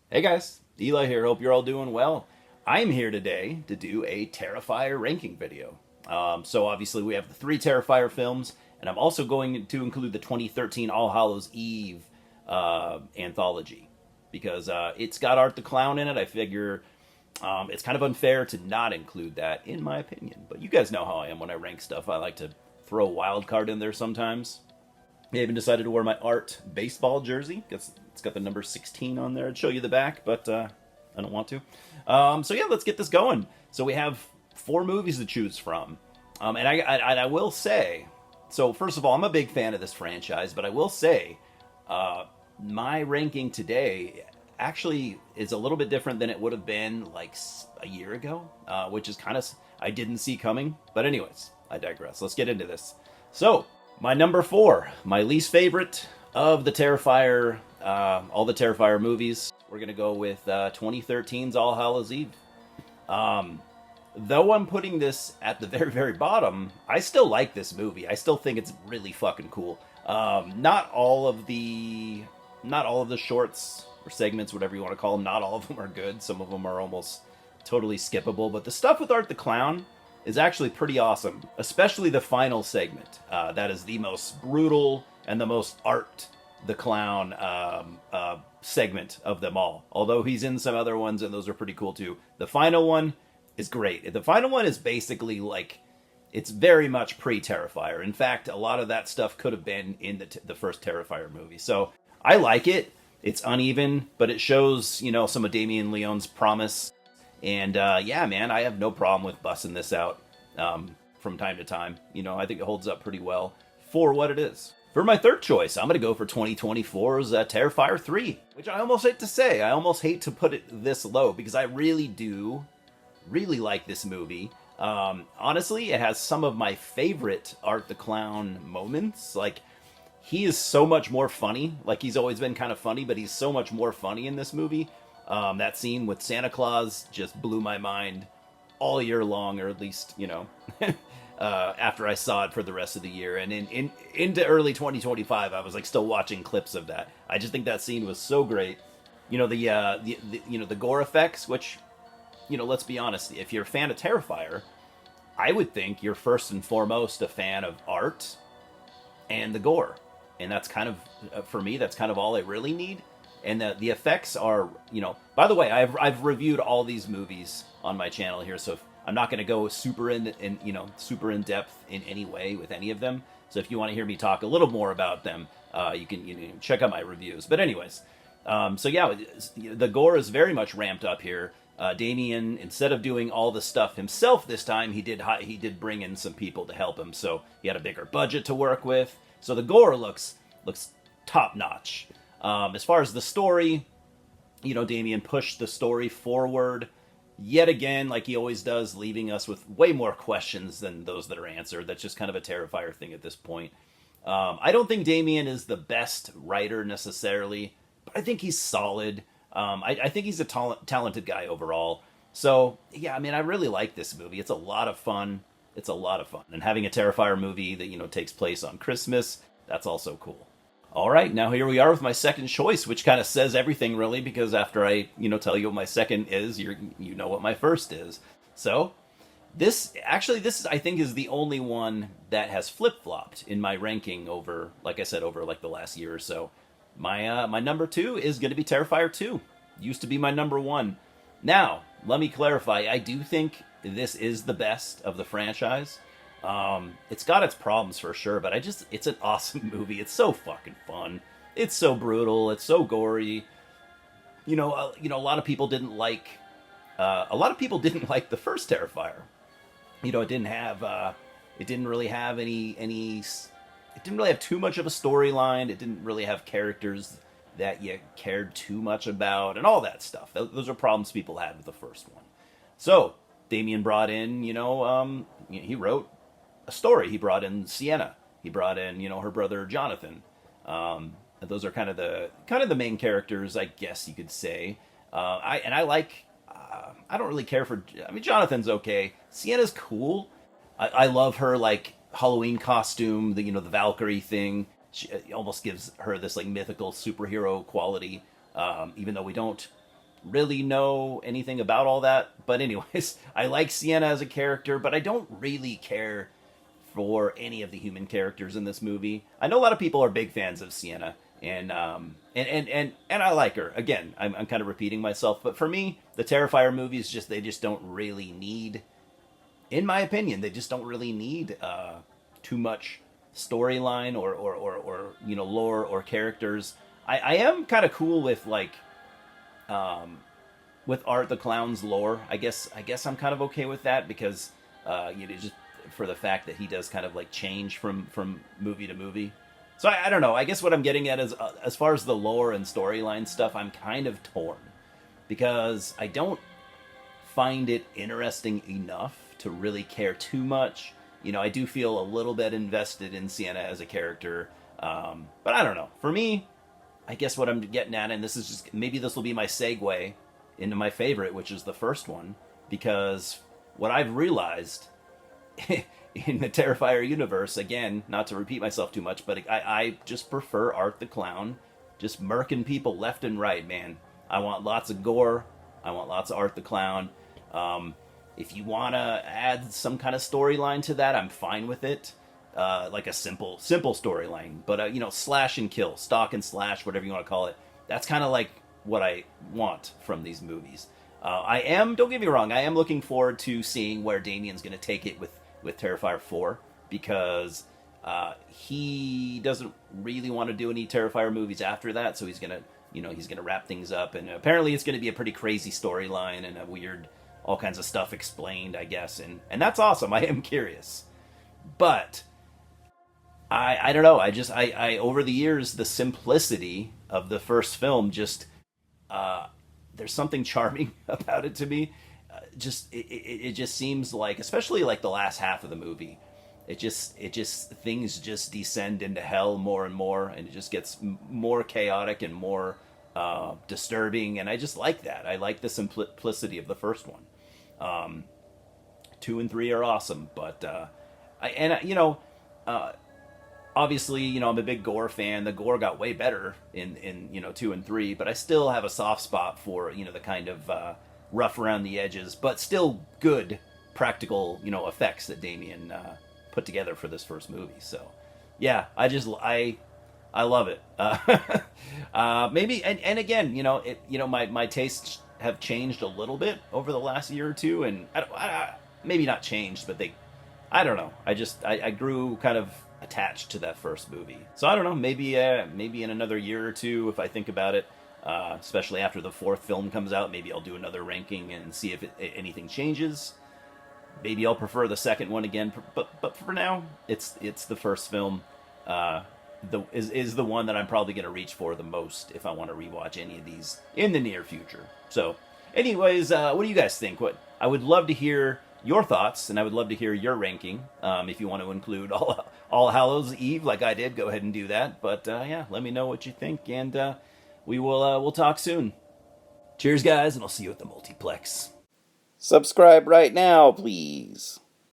Hey guys, Eli here. Hope you're all doing well. I'm here today to do a Terrifier ranking video. So obviously we have the three Terrifier films, and I'm also going to include the 2013 All Hallows Eve anthology because it's got Art the Clown in it. I figure it's kind of unfair to not include that, in my opinion. But you guys know how I am when I rank stuff. I like to throw a wild card in there sometimes. I even decided to wear my Art baseball jersey. It's got the number 16 on there. I'd show you the back, but I don't want to. So yeah, let's get this going. So we have four movies to choose from. And I will say, so first of all, I'm a big fan of this franchise, but I will say my ranking today actually is a little bit different than it would have been like a year ago, which is kind of, I didn't see coming. But anyways, I digress. Let's get into this. So, my number four, my least favorite of the Terrifier, all the Terrifier movies. We're gonna go with 2013's All Hallows Eve. Though I'm putting this at the very, very bottom, I still like this movie. I still think it's really fucking cool. Not all of the shorts or segments, whatever you want to call them, not all of them are good. Some of them are almost totally skippable. But the stuff with Art the Clown is actually pretty awesome, especially the final segment. That is the most brutal and the most Art the Clown segment of them all. Although he's in some other ones, and those are pretty cool too. The final one is great. The final one is basically like, it's very much pre-Terrifier. In fact, a lot of that stuff could have been in the first Terrifier movie. So I like it. It's uneven, but it shows, some of Damien Leone's promise. And yeah, man, I have no problem with busting this out from time to time. I think it holds up pretty well for what it is. For my third choice, I'm going to go for 2024's Terrifier 3, which I almost hate to say. I almost hate to put it this low because I really do really like this movie. Honestly, it has some of my favorite Art the Clown moments. Like, he is so much more funny. Like, he's always been kind of funny, but he's so much more funny in this movie. That scene with Santa Claus just blew my mind all year long, or at least, after I saw it for the rest of the year. And into early 2025, I was like still watching clips of that. I just think that scene was so great. The gore effects, which, let's be honest, if you're a fan of Terrifier, I would think you're first and foremost a fan of art and the gore. And that's kind of, for me, that's kind of all I really need. And the effects are, by the way, I've reviewed all these movies on my channel here, so I'm not going to go super super in depth in any way with any of them. So if you want to hear me talk a little more about them, you can check out my reviews. But anyways, so yeah, the gore is very much ramped up here. Damien, instead of doing all the stuff himself this time, he did bring in some people to help him. So he had a bigger budget to work with. So the gore looks top notch. As far as the story, Damien pushed the story forward yet again, like he always does, leaving us with way more questions than those that are answered. That's just kind of a Terrifier thing at this point. I don't think Damien is the best writer necessarily, but I think he's solid. I think he's a talented guy overall. So, yeah, I mean, I really like this movie. It's a lot of fun. It's a lot of fun. And having a Terrifier movie that, takes place on Christmas, that's also cool. All right, now here we are with my second choice, which kind of says everything, really, because after I, tell you what my second is, you know what my first is. So, this is, I think, is the only one that has flip-flopped in my ranking over, like I said, over like the last year or so. My number two is going to be Terrifier 2. Used to be my number one. Now, let me clarify. I do think this is the best of the franchise. It's got its problems for sure, but it's an awesome movie. It's so fucking fun. It's so brutal. It's so gory. A lot of people didn't like, the first Terrifier. It didn't really have it didn't really have too much of a storyline. It didn't really have characters that you cared too much about and all that stuff. Those are problems people had with the first one. So, Damien brought in, he wrote a story. He brought in Sienna. He brought in, her brother Jonathan. Those are kind of the main characters, I guess you could say. I like. I don't really care for. I mean, Jonathan's okay. Sienna's cool. I love her like Halloween costume. The Valkyrie thing. It almost gives her this like mythical superhero quality. Even though we don't really know anything about all that. But anyways, I like Sienna as a character, but I don't really care for any of the human characters in this movie. I know a lot of people are big fans of Sienna, and I like her. Again, I'm kind of repeating myself, but for me, the Terrifier movies they just don't really need, in my opinion, they just don't really need too much storyline or lore or characters. I am kind of cool with Art the Clown's lore. I guess I'm kind of okay with that because just for the fact that he does kind of like change from movie to movie. So I don't know. I guess what I'm getting at is as far as the lore and storyline stuff, I'm kind of torn because I don't find it interesting enough to really care too much. I do feel a little bit invested in Sienna as a character, but I don't know. For me, I guess what I'm getting at, and this is just maybe this will be my segue into my favorite, which is the first one, because what I've realized in the Terrifier universe, again, not to repeat myself too much, but I just prefer Art the Clown just murking people left and right, man. I want lots of gore. I want lots of Art the Clown. If you want to add some kind of storyline to that, I'm fine with it. Like a simple storyline. But, slash and kill, stalk and slash, whatever you want to call it. That's kind of like what I want from these movies. Don't get me wrong, I am looking forward to seeing where Damien's going to take it with Terrifier 4, because he doesn't really want to do any Terrifier movies after that, so he's going to wrap things up, and apparently it's going to be a pretty crazy storyline and a weird, all kinds of stuff explained, I guess, and that's awesome. I am curious. But I don't know, I over the years, the simplicity of the first film there's something charming about it to me. It just seems like, especially like the last half of the movie, it just things just descend into hell more and more, and it just gets more chaotic and more disturbing, and I just like that. I like the simplicity of the first one. 2 and 3 are awesome, but obviously, I'm a big gore fan. The gore got way better in 2 and 3, but I still have a soft spot for the kind of rough around the edges, but still good practical effects that Damien put together for this first movie. So yeah, I love it. Maybe and again, my tastes have changed a little bit over the last year or two, and I maybe not changed, but I don't know. I grew kind of attached to that first movie. So I don't know. Maybe in another year or two, if I think about it, especially after the 4th film comes out, maybe I'll do another ranking and see if anything changes. Maybe I'll prefer the second one again, but for now, it's the first film. Is the one that I'm probably going to reach for the most if I want to rewatch any of these in the near future. So, anyways, what do you guys think? I would love to hear your thoughts, and I would love to hear your ranking. If you want to include all Hallows Eve like I did, go ahead and do that. But yeah, let me know what you think, and we'll talk soon. Cheers, guys, and I'll see you at the multiplex. Subscribe right now, please.